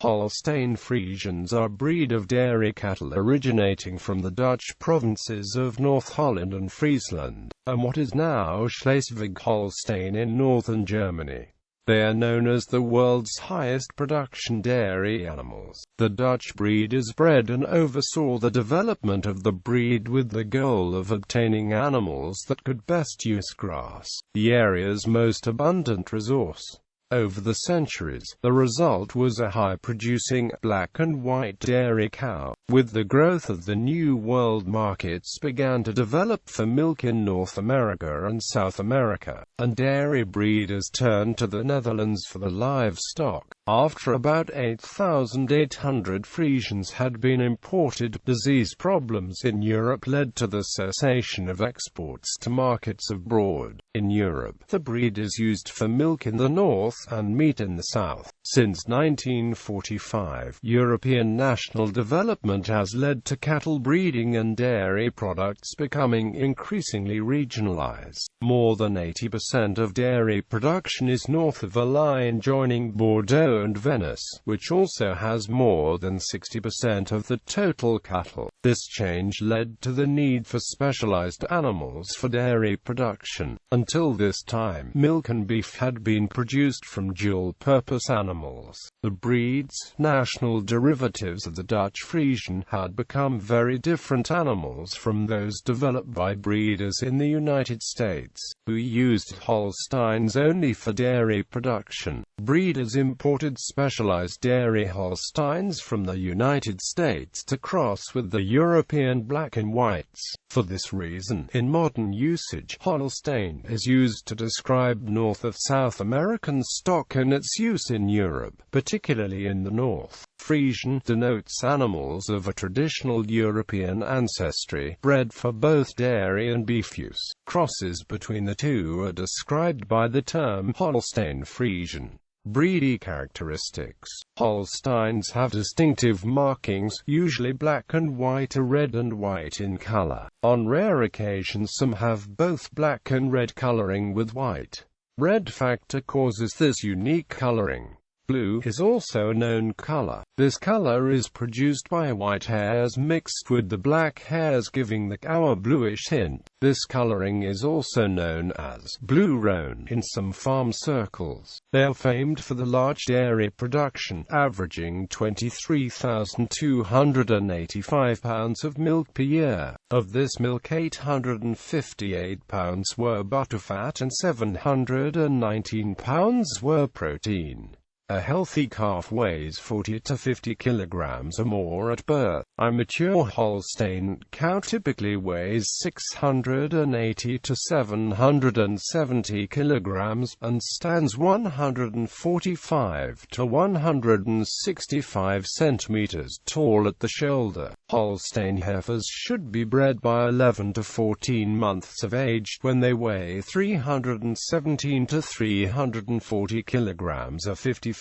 Holstein Friesians are a breed of dairy cattle originating from the Dutch provinces of North Holland and Friesland, and what is now Schleswig-Holstein in northern Germany. They are known as the world's highest production dairy animals. The Dutch breeders bred and oversaw the development of the breed with the goal of obtaining animals that could best use grass, the area's most abundant resource. Over the centuries, the result was a high-producing, black and white dairy cow. With the growth of the New World, markets began to develop for milk in North America and South America, and dairy breeders turned to the Netherlands for the livestock. After about 8,800 Friesians had been imported, disease problems in Europe led to the cessation of exports to markets abroad. In Europe, the breed is used for milk in the north and meat in the south. Since 1945, European national development has led to cattle breeding and dairy products becoming increasingly regionalized. More than 80% of dairy production is north of a line joining Bordeaux and Venice, which also has more than 60% of the total cattle. This change led to the need for specialized animals for dairy production. Until this time, milk and beef had been produced from dual-purpose animals. The breed's national derivatives of the Dutch Friesian had become very different animals from those developed by breeders in the United States, who used Holsteins only for dairy production. Breeders imported specialized dairy Holsteins from the United States to cross with the European black and whites. For this reason, in modern usage, Holstein is used to describe North of South American stock and its use in Europe, particularly in the north. Friesian denotes animals of a traditional European ancestry, bred for both dairy and beef use. Crosses between the two are described by the term Holstein Friesian. Breedy characteristics. Holsteins have distinctive markings, usually black and white or red and white in color. On rare occasions some have both black and red coloring with white. Red factor causes this unique coloring. Blue is also a known color. This color is produced by white hairs mixed with the black hairs, giving the cow a bluish tint. This coloring is also known as blue roan in some farm circles. They are famed for the large dairy production, averaging 23,285 pounds of milk per year. Of this milk, 858 pounds were butterfat and 719 pounds were protein. A healthy calf weighs 40 to 50 kilograms or more at birth. A mature Holstein cow typically weighs 680 to 770 kilograms and stands 145 to 165 centimeters tall at the shoulder. Holstein heifers should be bred by 11 to 14 months of age, when they weigh 317 to 340 kilograms or 55%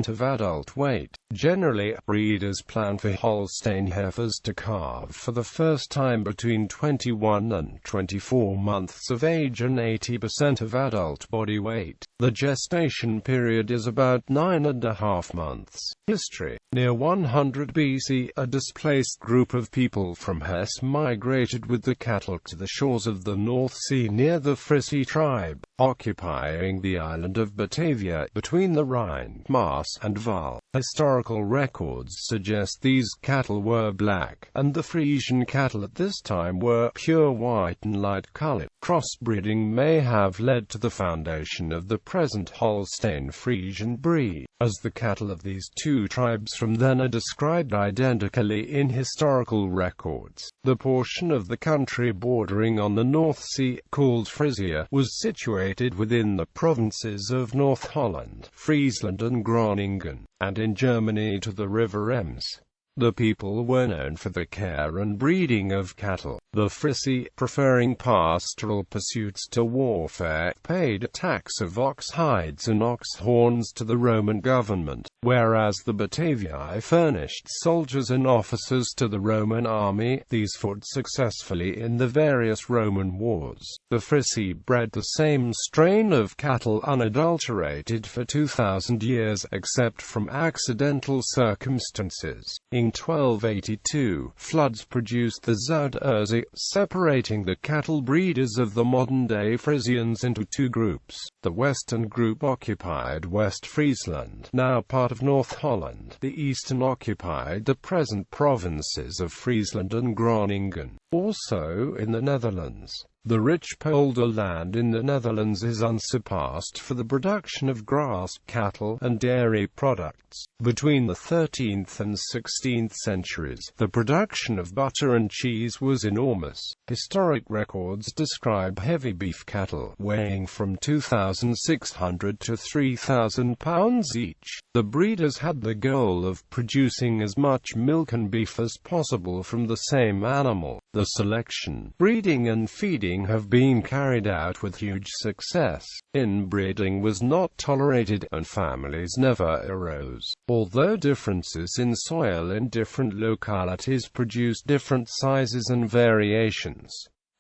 of adult weight. Generally, breeders plan for Holstein heifers to calve for the first time between 21 and 24 months of age and 80% of adult body weight. The gestation period is about 9.5 months. History. Near 100 BC, a displaced group of people from Hesse migrated with the cattle to the shores of the North Sea near the Frisian tribe, occupying the island of Batavia, between the Rhine, Maas, and Waal. Historical records suggest these cattle were black, and the Frisian cattle at this time were pure white and light-colored. Crossbreeding may have led to the foundation of the present Holstein Friesian breed, as the cattle of these two tribes from then are described identically in historical records. The portion of the country bordering on the North Sea, called Frisia, was situated within the provinces of North Holland, Friesland and Groningen, and in Germany to the river Ems. The people were known for the care and breeding of cattle. The Frisi, preferring pastoral pursuits to warfare, paid a tax of ox hides and ox horns to the Roman government, whereas the Bataviae furnished soldiers and officers to the Roman army. These fought successfully in the various Roman wars. The Frisi bred the same strain of cattle unadulterated for 2,000 years, except from accidental circumstances. In 1282, floods produced the Zuiderzee, separating the cattle breeders of the modern-day Friesians into two groups. The western group occupied West Friesland, now part of North Holland. The eastern occupied the present provinces of Friesland and Groningen. Also in the Netherlands, the rich polder land in the Netherlands is unsurpassed for the production of grass, cattle, and dairy products. Between the 13th and 16th centuries, the production of butter and cheese was enormous. Historic records describe heavy beef cattle, weighing from 2,600 to 3,000 pounds each. The breeders had the goal of producing as much milk and beef as possible from the same animal. The selection, breeding and feeding have been carried out with huge success. Inbreeding was not tolerated, and families never arose. Although differences in soil in different localities produced different sizes and variations.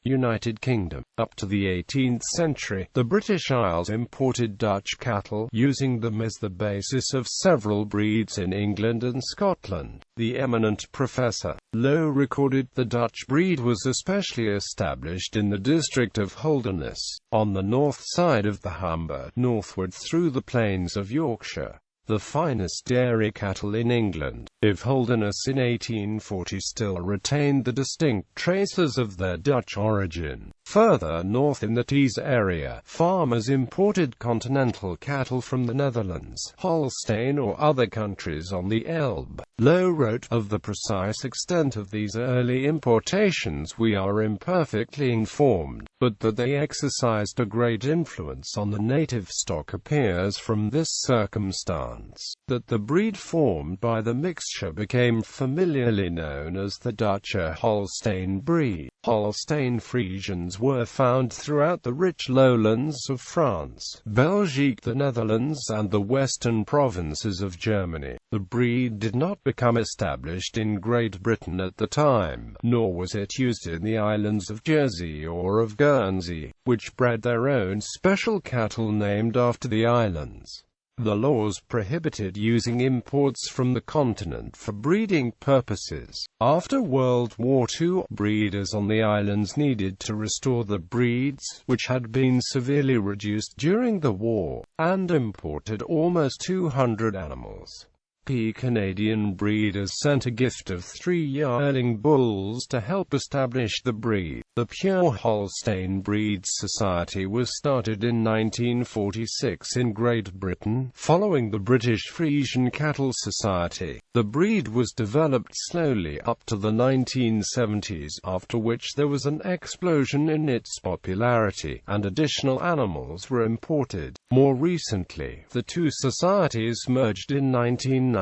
United Kingdom. Up to the 18th century, the British Isles imported Dutch cattle, using them as the basis of several breeds in England and Scotland. The eminent Professor Lowe recorded the Dutch breed was especially established in the district of Holderness, on the north side of the Humber, northward through the plains of Yorkshire. The finest dairy cattle in England. If Holderness in 1840 still retained the distinct traces of their Dutch origin. Further north in the Tees area, farmers imported continental cattle from the Netherlands, Holstein or other countries on the Elbe. Lowe wrote, of the precise extent of these early importations we are imperfectly informed, but that they exercised a great influence on the native stock appears from this circumstance, that the breed formed by the mixture became familiarly known as the Dutch Holstein breed. Holstein Friesians were found throughout the rich lowlands of France, Belgique, the Netherlands, and the western provinces of Germany. The breed did not become established in Great Britain at the time, nor was it used in the islands of Jersey or of Guernsey, which bred their own special cattle named after the islands. The laws prohibited using imports from the continent for breeding purposes. After World War II, breeders on the islands needed to restore the breeds, which had been severely reduced during the war, and imported almost 200 animals. Canadian breeders sent a gift of 3 yearling bulls to help establish the breed. The Pure Holstein Breed Society was started in 1946 in Great Britain, following the British Friesian Cattle Society. The breed was developed slowly up to the 1970s, after which there was an explosion in its popularity, and additional animals were imported. More recently, the two societies merged in 1999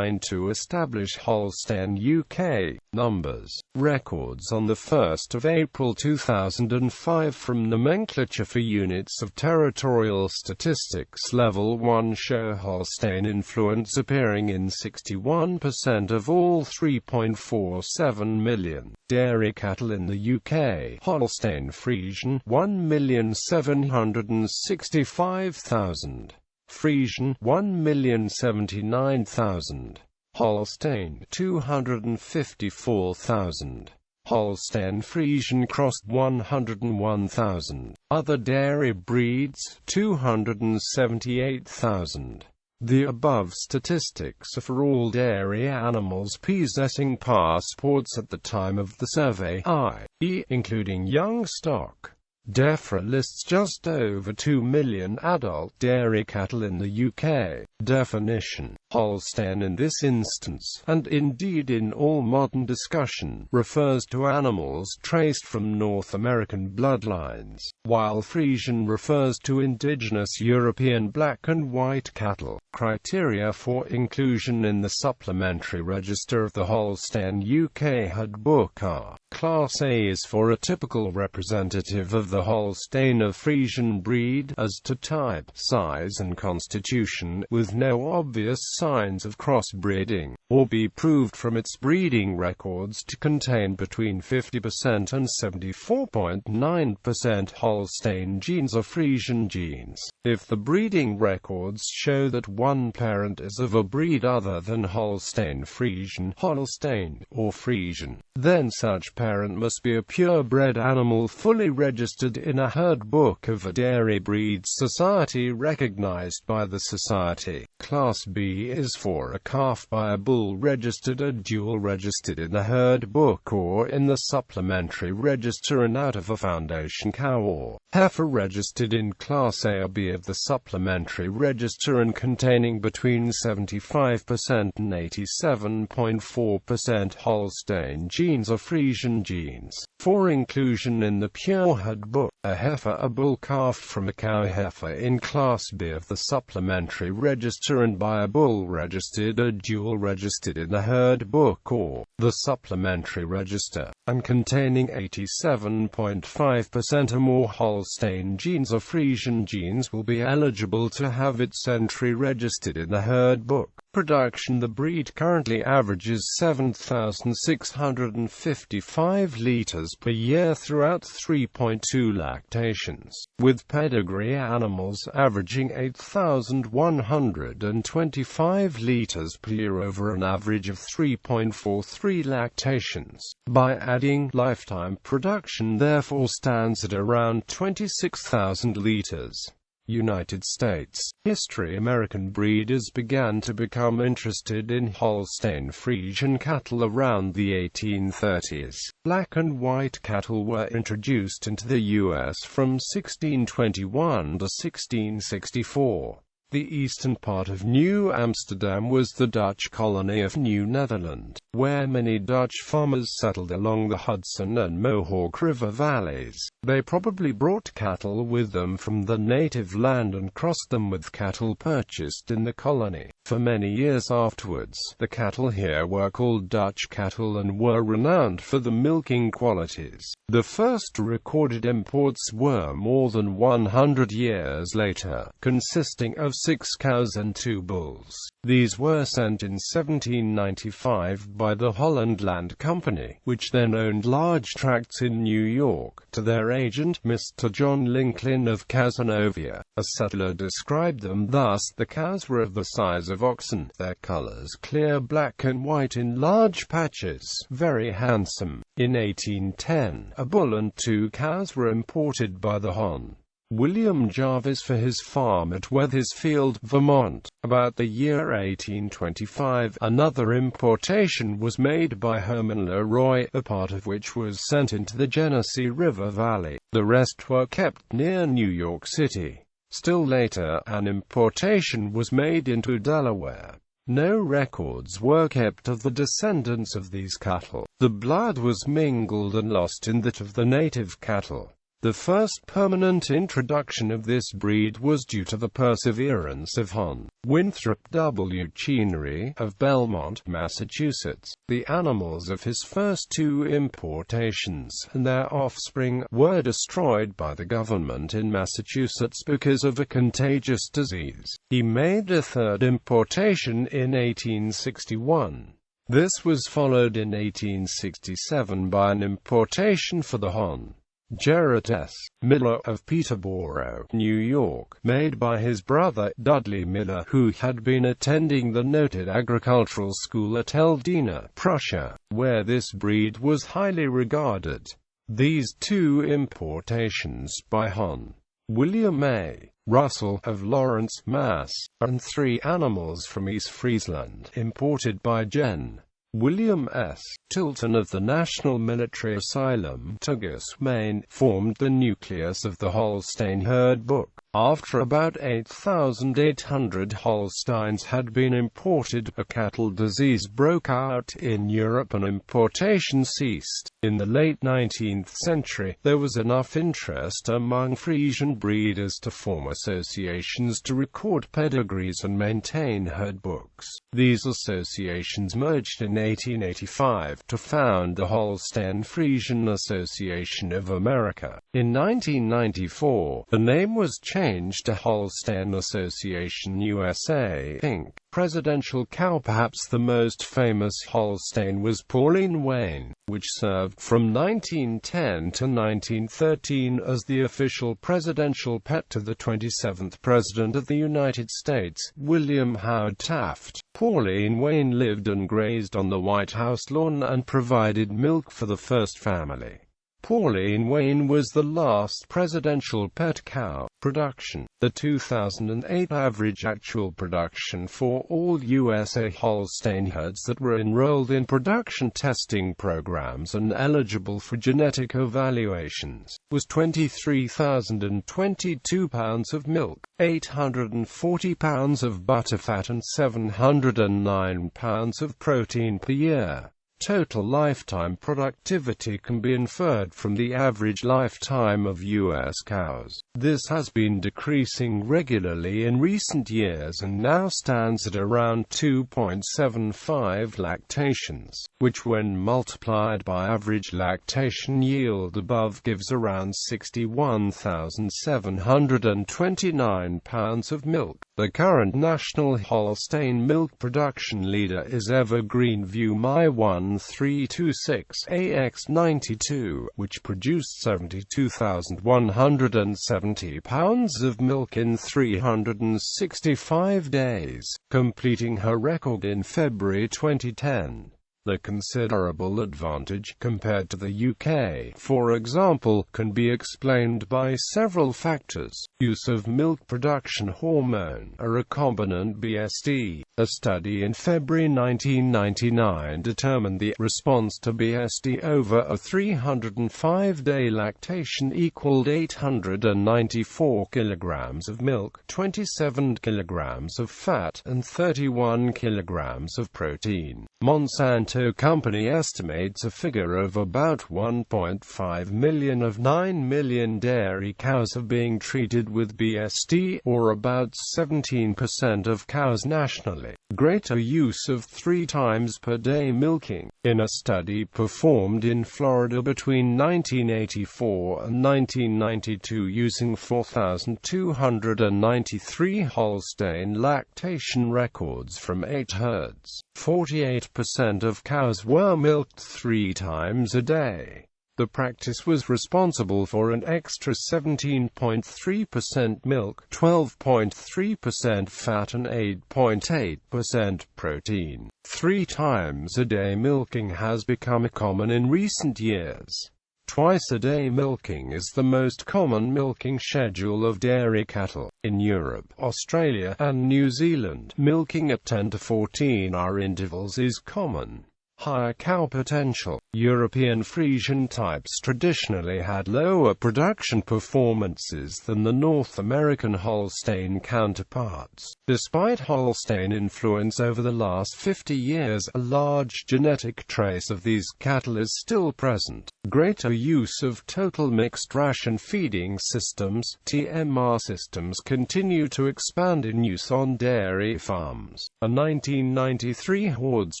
to establish Holstein UK. Numbers. Records on 1 April 2005 from Nomenclature for Units of Territorial Statistics Level 1 show Holstein influence appearing in 61% of all 3.47 million dairy cattle in the UK. Holstein Friesian 1,765,000. Frisian 1,079,000. Holstein 254,000. Holstein Friesian crossed 101,000. Other dairy breeds 278,000. The above statistics are for all dairy animals possessing passports at the time of the survey, i.e., including young stock. DEFRA lists just over 2 million adult dairy cattle in the UK. Definition: Holstein in this instance, and indeed in all modern discussion, refers to animals traced from North American bloodlines, while Friesian refers to indigenous European black and white cattle. Criteria for inclusion in the supplementary register of the Holstein UK Handbook are: Class A is for a typical representative of the Holstein of Friesian breed, as to type, size and constitution, with no obvious signs of crossbreeding, or be proved from its breeding records to contain between 50% and 74.9% Holstein genes or Friesian genes. If the breeding records show that one parent is of a breed other than Holstein Friesian, Holstein, or Friesian, then such parent must be a purebred animal fully registered in a herd book of a dairy breeds society recognized by the society. Class B is for a calf by a bull registered or dual registered in the herd book or in the supplementary register, and out of a foundation cow or heifer registered in Class A or B of the supplementary register and containing between 75% and 87.4% Holstein genes or Friesian genes. For inclusion in the pure herd book, a heifer, a bull calf from a cow heifer in Class B of the supplementary register and by a bull registered or dual registered in the herd book or the supplementary register, and containing 87.5% or more Holstein genes or Friesian genes will be eligible to have its entry registered in the herd book. Production: the breed currently averages 7,655 litres per year throughout 3.2 lactations, with pedigree animals averaging 8,125 litres per year over an average of 3.43 lactations. By adding, lifetime production therefore stands at around 26,000 litres. United States. History: American breeders began to become interested in Holstein Friesian cattle around the 1830s. Black and white cattle were introduced into the U.S. from 1621 to 1664. The eastern part of New Amsterdam was the Dutch colony of New Netherland, where many Dutch farmers settled along the Hudson and Mohawk River valleys. They probably brought cattle with them from the native land and crossed them with cattle purchased in the colony. For many years afterwards, the cattle here were called Dutch cattle and were renowned for the milking qualities. The first recorded imports were more than 100 years later, consisting of 6 cows and 2 bulls. These were sent in 1795 by the Holland Land Company, which then owned large tracts in New York, to their agent, Mr. John Lincoln of Cazenovia. A settler described them thus: the cows were of the size of oxen, their colors clear black and white in large patches, very handsome. In 1810, a bull and 2 cows were imported by the Hon. William Jarvis for his farm at Wethersfield, Vermont. About the year 1825, another importation was made by Herman Leroy, a part of which was sent into the Genesee River Valley. The rest were kept near New York City. Still later, an importation was made into Delaware. No records were kept of the descendants of these cattle. The blood was mingled and lost in that of the native cattle. The first permanent introduction of this breed was due to the perseverance of Hon. Winthrop W. Chenery, of Belmont, Massachusetts. The animals of his first 2 importations, and their offspring, were destroyed by the government in Massachusetts because of a contagious disease. He made a 3rd importation in 1861. This was followed in 1867 by an importation for the Hon. Gerrit S. Miller of Peterborough, New York, made by his brother, Dudley Miller, who had been attending the noted agricultural school at Eldena, Prussia, where this breed was highly regarded. These 2 importations by Hon. William A. Russell of Lawrence, Mass., and 3 animals from East Friesland, imported by Gen. William S. Tilton of the National Military Asylum, Tugus, Maine, formed the nucleus of the Holstein herd book. After about 8,800 Holsteins had been imported, a cattle disease broke out in Europe and importation ceased. In the late 19th century, there was enough interest among Friesian breeders to form associations to record pedigrees and maintain herd books. These associations merged in 1885 to found the Holstein Friesian Association of America. In 1994, the name was changed to Holstein Association USA, Inc. Presidential cow. Perhaps the most famous Holstein was Pauline Wayne, which served from 1910 to 1913 as the official presidential pet to the 27th President of the United States, William Howard Taft. Pauline Wayne lived and grazed on the White House lawn and provided milk for the first family. Pauline Wayne was the last presidential pet cow. Production. The 2008 average actual production for all USA Holstein herds that were enrolled in production testing programs and eligible for genetic evaluations was 23,022 pounds of milk, 840 pounds of butterfat and 709 pounds of protein per year. Total lifetime productivity can be inferred from the average lifetime of U.S. cows. This has been decreasing regularly in recent years and now stands at around 2.75 lactations, which when multiplied by average lactation yield above gives around 61,729 pounds of milk. The current national Holstein milk production leader is Evergreen View My 1326 AX92, which produced 72,170 pounds of milk in 365 days, completing her record in February 2010. The considerable advantage, compared to the UK, for example, can be explained by several factors. Use of milk production hormone, a recombinant BSD. A study in February 1999 determined the response to BSD over a 305-day lactation equaled 894 kilograms of milk, 27 kilograms of fat, and 31 kilograms of protein. Monsanto Company estimates a figure of about 1.5 million of 9 million dairy cows are being treated with BSD, or about 17% of cows nationally. Greater use of 3 times per day milking. In a study performed in Florida between 1984 and 1992 using 4,293 Holstein lactation records from 8 herds, 48% of cows were milked 3 times a day. The practice was responsible for an extra 17.3% milk, 12.3% fat and 8.8% protein. 3 times a day milking has become common in recent years. Twice-a-day milking is the most common milking schedule of dairy cattle. In Europe, Australia, and New Zealand, milking at 10 to 14-hour intervals is common. Higher cow potential. European Friesian types traditionally had lower production performances than the North American Holstein counterparts. Despite Holstein influence over the last 50 years, a large genetic trace of these cattle is still present. Greater use of total mixed ration feeding systems (TMR systems) continue to expand in use on dairy farms. A 1993 Hordes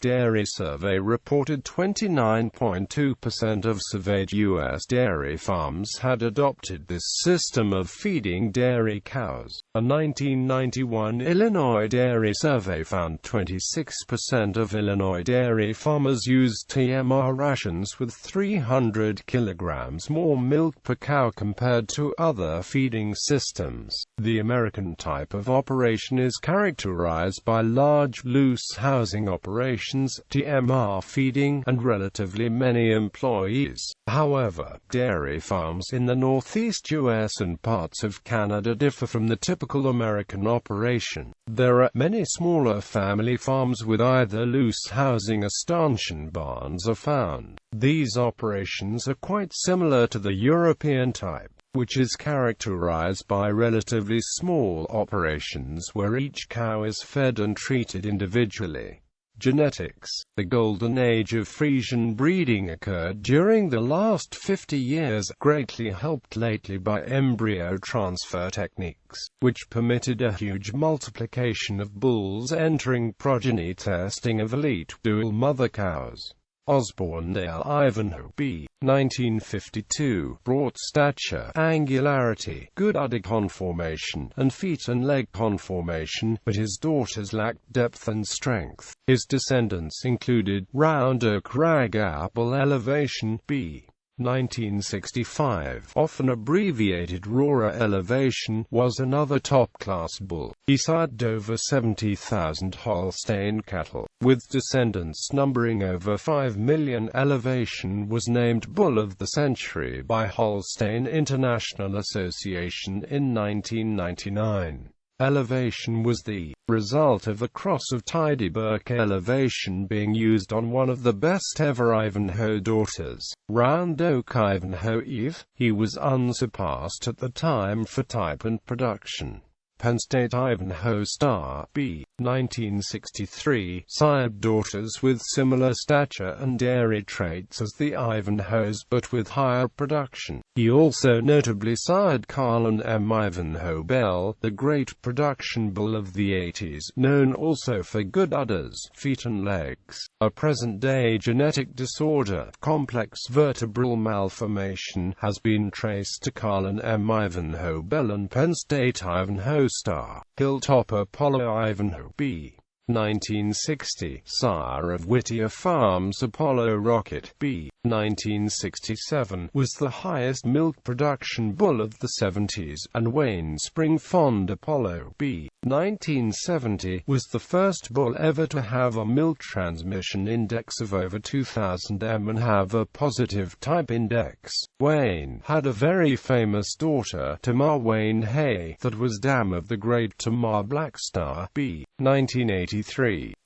Dairy survey reported 29.2% of surveyed U.S. dairy farms had adopted this system of feeding dairy cows. A 1991 Illinois dairy survey found 26% of Illinois dairy farmers used TMR rations with 300 kilograms more milk per cow compared to other feeding systems. The American type of operation is characterized by large loose housing operations, TMR, calf feeding, and relatively many employees. However, dairy farms in the northeast US and parts of Canada differ from the typical American operation. There are many smaller family farms with either loose housing or stanchion barns are found. These operations are quite similar to the European type, which is characterized by relatively small operations where each cow is fed and treated individually. Genetics. The golden age of Friesian breeding occurred during the last 50 years, greatly helped lately by embryo transfer techniques, which permitted a huge multiplication of bulls entering progeny testing of elite dual mother cows. Osborne Dale Ivanhoe B. 1952, brought stature, angularity, good udder conformation, and feet and leg conformation, but his daughters lacked depth and strength. His descendants included Round Oak Ragapple Elevation B. 1965, often abbreviated Rora Elevation, was another top-class bull. He sired over 70,000 Holstein cattle, with descendants numbering over 5 million. Elevation was named Bull of the Century by Holstein International Association in 1999. Elevation was the result of a cross of Tidyburk Elevation being used on one of the best-ever Ivanhoe daughters, Round Oak Ivanhoe Eve. He was unsurpassed at the time for type and production. Penn State Ivanhoe Star B. 1963, sired daughters with similar stature and dairy traits as the Ivanhoes but with higher production. He also notably sired Carlin M. Ivanhoe Bell, the great production bull of the 80s, known also for good udders, feet and legs. A present-day genetic disorder, complex vertebral malformation, has been traced to Carlin M. Ivanhoe Bell and Penn State Ivanhoe Star. Hilltop Apollo Ivanhoe B. 1960, sire of Whittier Farms Apollo Rocket B. 1967, was the highest milk production bull of the 70s, and Wayne Spring Fond Apollo B. 1970, was the first bull ever to have a milk transmission index of over 2000 m and have a positive type index. Wayne had a very famous daughter, Tamar Wayne Hay, that was dam of the great Tamar Blackstar B. 1983.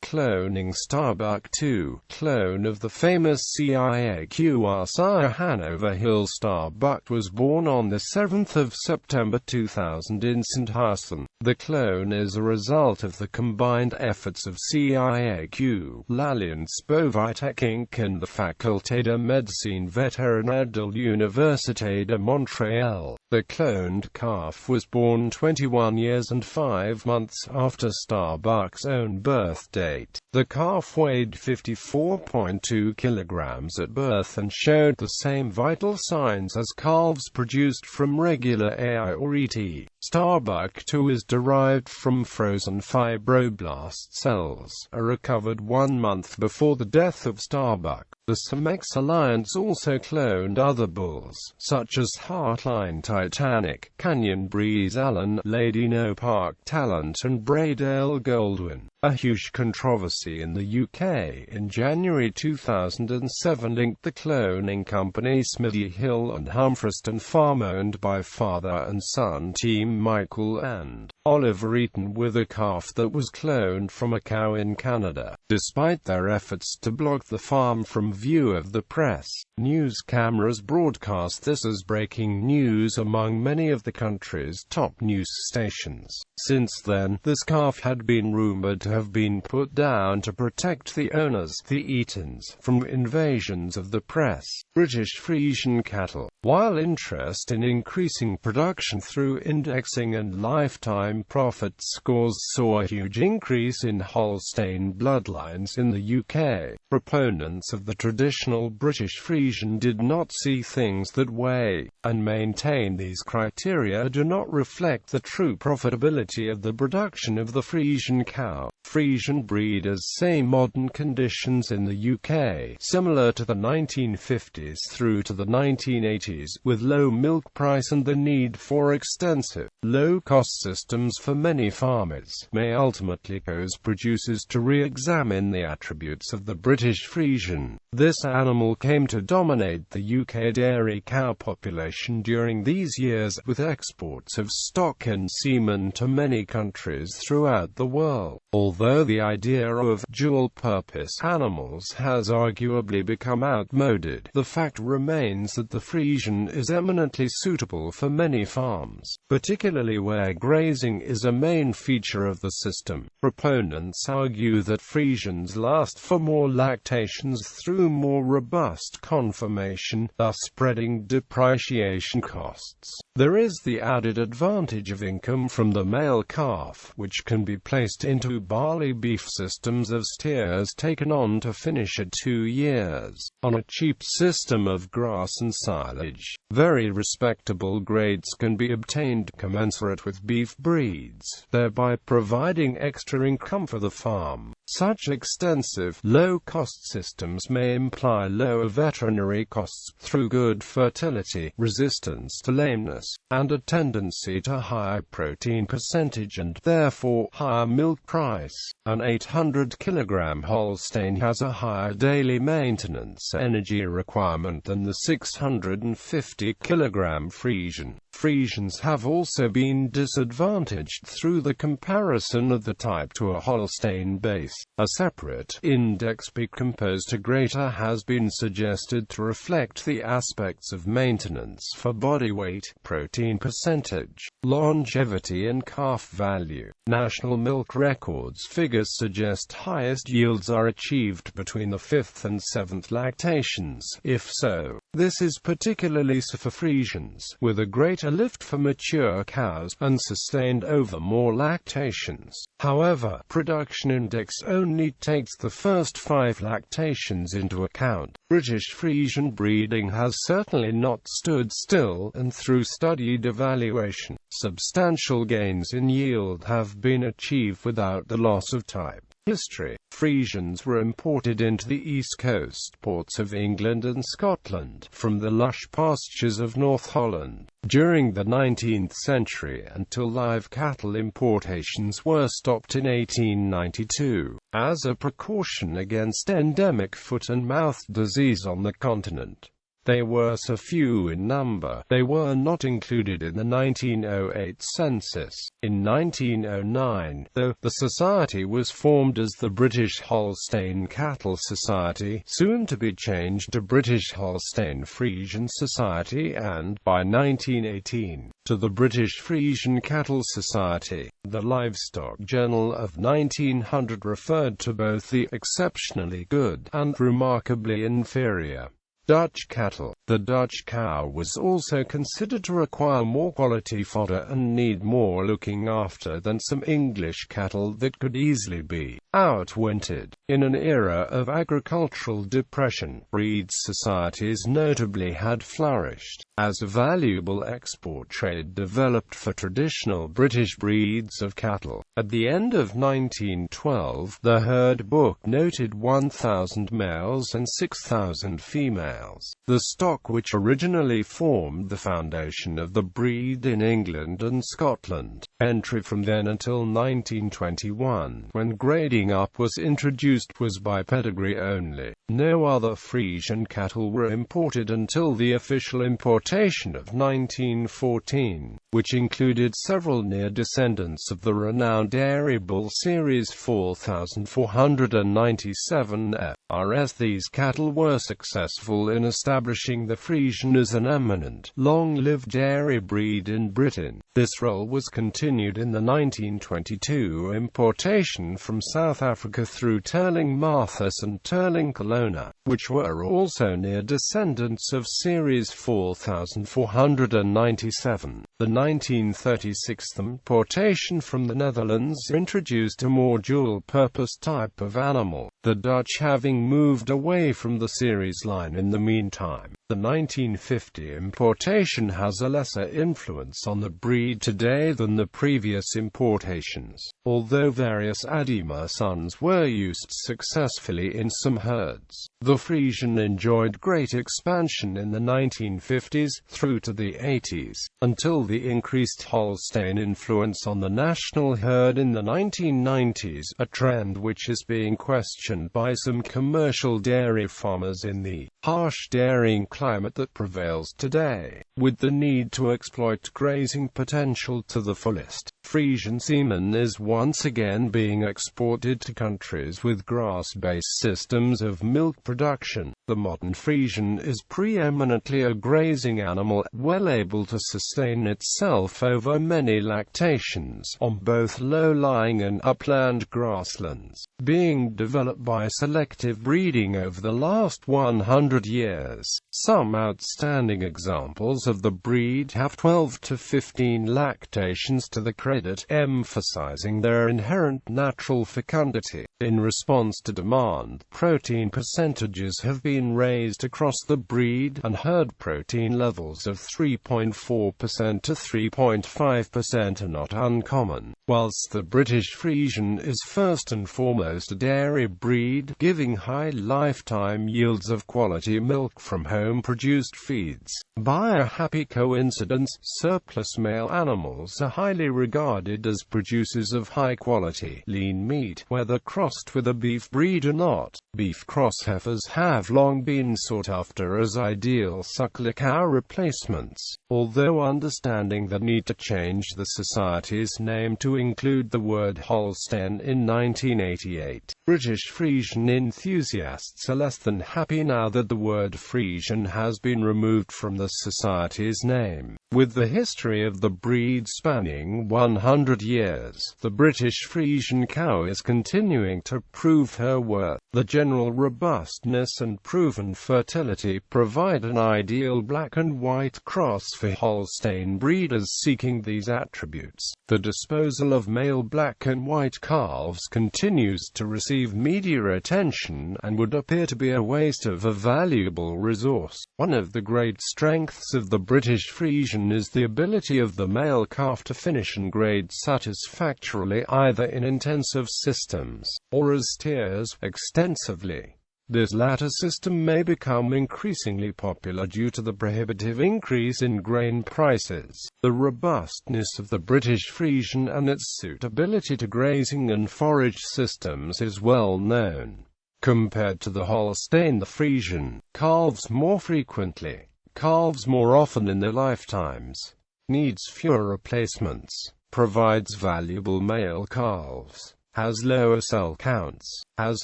Cloning Starbuck II, clone of the famous CIAQR sire Hanover Hill. Starbuck was born on the 7th of September 2000 in St. Harston. The clone is a result of the combined efforts of CIAQ, L'Alliance Bovitech Inc. and the Faculté de Médecine Vétérinaire de l'Université de Montréal. The cloned calf was born 21 years and 5 months after Starbuck's own birth date. The calf weighed 54.2 kilograms at birth and showed the same vital signs as calves produced from regular AI or ET. Starbuck II is derived from frozen fibroblast cells, recovered 1 month before the death of Starbuck. The Cemex Alliance also cloned other bulls, such as Heartline Titanic, Canyon Breeze Allen, Lady No Park Talent and Braydale Goldwyn. A huge controversy in the UK in January 2007 linked the cloning company Smithy Hill and Humfreston Farm, owned by father and son team Michael and Oliver Eaton, with a calf that was cloned from a cow in Canada. Despite their efforts to block the farm from view of the press, news cameras broadcast this as breaking news among many of the country's top news stations. Since then, this calf had been rumored to have been put down to protect the owners, the Eatons, from invasions of the press. British Friesian cattle. While interest in increasing production through indexing and lifetime profit scores saw a huge increase in Holstein bloodlines in the UK, proponents of the traditional British Friesian did not see things that way, and maintain these criteria do not reflect the true profitability of the production of the Friesian cow. Friesian breeders say modern conditions in the UK, similar to the 1950s through to the 1980s, countries with low milk price and the need for extensive, low-cost systems for many farmers, may ultimately cause producers to re-examine the attributes of the British Friesian. This animal came to dominate the UK dairy cow population during these years, with exports of stock and semen to many countries throughout the world. Although the idea of dual-purpose animals has arguably become outmoded, the fact remains that the Friesian is eminently suitable for many farms, particularly where grazing is a main feature of the system. Proponents argue that Friesians last for more lactations through more robust conformation, thus spreading depreciation costs. There is the added advantage of income from the male calf, which can be placed into barley beef systems of steers taken on to finish at 2 years, on a cheap system of grass and silage. Very respectable grades can be obtained commensurate with beef breeds, thereby providing extra income for the farm. Such extensive, low-cost systems may imply lower veterinary costs through good fertility, resistance to lameness, and a tendency to higher protein percentage and, therefore, higher milk price. An 800 kg Holstein has a higher daily maintenance energy requirement than the 650 kg Friesian. Friesians have also been disadvantaged through the comparison of the type to a Holstein base. A separate index B composed to greater has been suggested to reflect the aspects of maintenance for body weight, protein percentage, longevity and calf value. National milk records figures suggest highest yields are achieved between the 5th and 7th lactations. If so, this is particularly so for Friesians, with a greater lift for mature cows, and sustained over more lactations. However, production index only takes the first 5 lactations into account. British Friesian breeding has certainly not stood still, and through studied evaluation, substantial gains in yield have been achieved without the loss of type. History. Friesians were imported into the east coast ports of England and Scotland, from the lush pastures of North Holland, during the 19th century until live cattle importations were stopped in 1892, as a precaution against endemic foot and mouth disease on the continent. They were so few in number, they were not included in the 1908 census. In 1909, though, the society was formed as the British Holstein Cattle Society, soon to be changed to British Holstein Friesian Society, and, by 1918, to the British Friesian Cattle Society. The Livestock Journal of 1900 referred to both the exceptionally good and remarkably inferior Dutch cattle. The Dutch cow was also considered to require more quality fodder and need more looking after than some English cattle that could easily be outwintered. In an era of agricultural depression, breed societies notably had flourished, as a valuable export trade developed for traditional British breeds of cattle. At the end of 1912, the herd book noted 1,000 males and 6,000 females. The stock which originally formed the foundation of the breed in England and Scotland. Entry from then until 1921, when grading up was introduced, was by pedigree only. No other Friesian cattle were imported until the official importation of 1914, which included several near descendants of the renowned Dairy Bull Series 4497 FRS. These cattle were successful in establishing the Friesian as an eminent, long-lived dairy breed in Britain. This role was continued in the 1922 importation from South Africa through Turling Marthas and Turling Kelowna, which were also near descendants of Series 4497. The 1936 importation from the Netherlands introduced a more dual-purpose type of animal, the Dutch having moved away from the series line in the meantime. The 1950 importation has a lesser influence on the breed today than the previous importations, although various Adima sons were used successfully in some herds. The Friesian enjoyed great expansion in the 1950s through to the 80s, until the increased Holstein influence on the national herd in the 1990s, a trend which is being questioned by some commercial dairy farmers in the harsh dairying climate that prevails today. With the need to exploit grazing potential to the fullest, Friesian semen is once again being exported to countries with grass-based systems of milk production. The modern Friesian is preeminently a grazing animal, well able to sustain itself over many lactations on both low-lying and upland grasslands, being developed by selective breeding over the last 100 years. Some outstanding examples of the breed have 12 to 15 lactations to the credit, emphasizing their inherent natural fecundity. In response to demand, protein percentages have been raised across the breed, and herd protein levels of 3.4% to 3.5% are not uncommon. Whilst the British Friesian is first and foremost a dairy breed, giving high lifetime yields of quality milk from home-produced feeds, by a happy coincidence, surplus male animals are highly regarded as producers of high-quality, lean meat, whether crossed with a beef breed or not. Beef crossheifers have long been sought after as ideal suckler cow replacements, although understanding the need to change the society's name to include the word Holstein in 1988. British Friesian enthusiasts are less than happy now that the word Friesian has been removed from the society's name. With the history of the breed spanning 100 years, the British Friesian cow is continuing to prove her worth. The general robustness and proven fertility provide an ideal black and white cross for Holstein breeders seeking these attributes. The disposal of male black and white calves continues to receive media attention and would appear to be a waste of a valuable resource. One of the great strengths of the British Friesian is the ability of the male calf to finish and grade satisfactorily either in intensive systems, or as steers, extensively. This latter system may become increasingly popular due to the prohibitive increase in grain prices. The robustness of the British Friesian and its suitability to grazing and forage systems is well known. Compared to the Holstein, the Friesian calves more frequently, calves more often in their lifetimes, needs fewer replacements, provides valuable male calves, has lower cell counts, has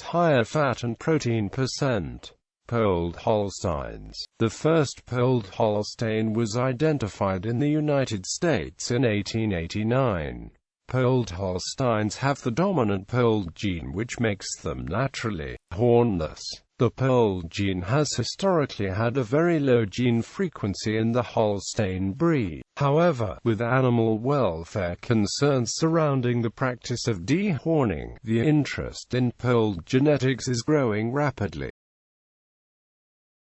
higher fat and protein percent. Polled Holsteins. The first polled Holstein was identified in the United States in 1889. Polled Holsteins have the dominant polled gene, which makes them naturally hornless. The polled gene has historically had a very low gene frequency in the Holstein breed. However, with animal welfare concerns surrounding the practice of dehorning, the interest in polled genetics is growing rapidly.